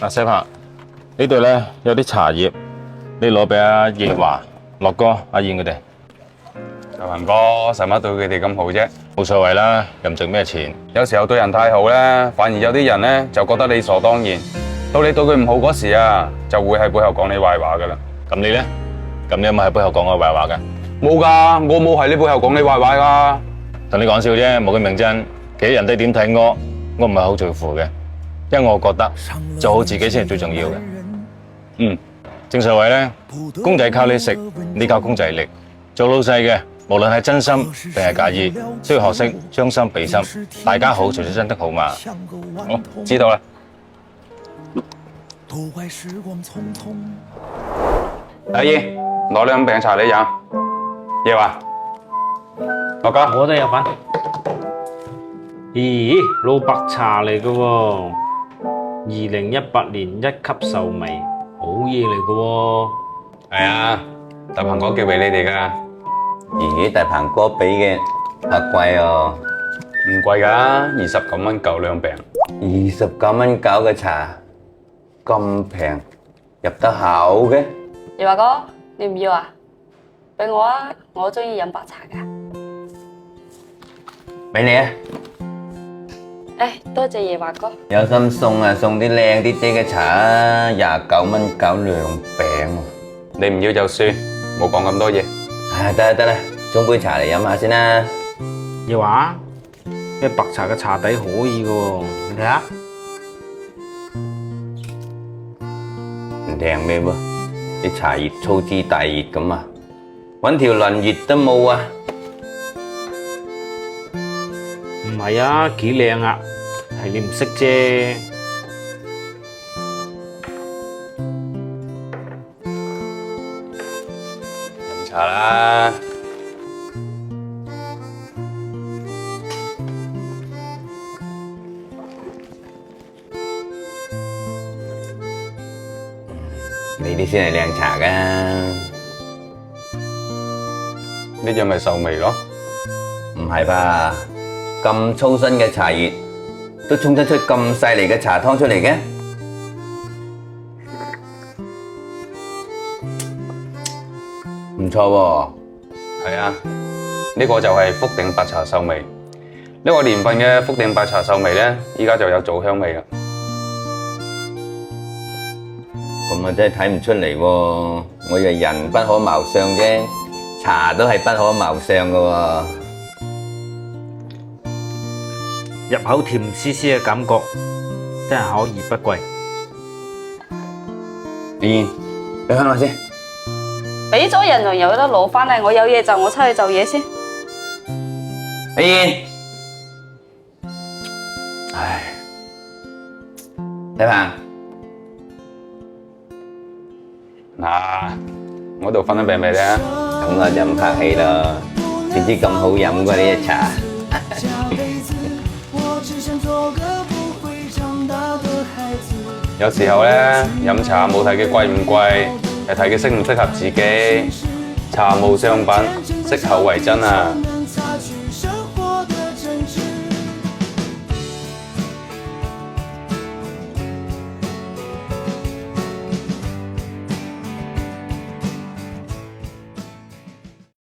嗱，細鵬呢度咧有啲茶葉，你攞俾阿夜華、樂哥、阿燕佢哋。大鵬哥，使乜對佢哋咁好啫？冇所謂啦，又唔值咩錢。有時候對人太好咧，反而有啲人咧就覺得理所當然。到你對佢唔好嗰時啊，就會喺背後講你壞話噶啦。咁你咧？咁你有冇喺背後講我壞話㗎？冇㗎，我冇喺你背後講你壞話㗎。同你講笑啫，冇咁認真。其實人哋點睇我唔係好在乎嘅，因為我覺得做好自己先係最重要嘅。正所謂咧，公仔靠你食，你靠公仔力。做老細嘅，無論係真心定係假意，都要學識將心比心，大家好才是真的好嘛。好，知道啦。阿姨，攞兩餅茶你飲。夜華，樂哥，我都有份。咦，老白茶嚟嘅喎，2018年1級壽眉，好嘢嚟嘅喎。係啊，大鵬哥叫俾你哋㗎。咦，大鵬哥俾嘅好貴哦，唔貴㗎，29蚊夠兩餅。 29蚊搞嘅茶咁平，入得口嘅。夜華哥，你唔要啊？俾我啊，我中意飲白茶噶。俾你啊，多謝夜華哥。有心送啊，送啲靚啲嘅茶啊，29蚊搞兩餅喎。你唔要就算，冇講咁多嘢。得啦得啦，沖杯茶嚟飲下先啦。夜華，呢白茶嘅茶底可以嘅喎，你睇下。唔聽咩喎？啲茶葉粗枝大葉咁啊，搵條輪葉都冇啊！唔係啊，幾靚啊，係你唔識啫。飲茶啦。呢啲先係靚茶㗎，呢隻咪壽眉咯。唔係吧？咁粗身嘅茶葉都沖得出咁細膩嘅茶湯出嚟嘅，唔錯喎。係啊，呢個就係福鼎白茶壽眉。呢個年份嘅福鼎白茶壽眉咧，依家就有棗香味啦。咁啊真係睇唔出嚟喎，我以為人不可貌相啫，茶都係不可貌相㗎喎。入口甜絲絲嘅感覺，真係可遇不貴。你香下先。俾咗人仲有得攞翻嚟，我有嘢就我出去做嘢先。阿燕，唉，大鵬，嗱，我度分咗餅俾你啊。咁我就唔客氣啦，點知咁好飲嘅呢隻茶。有時候咧，飲茶冇睇佢貴唔貴，係睇佢適唔適合自己。茶無上品，適口為真啊！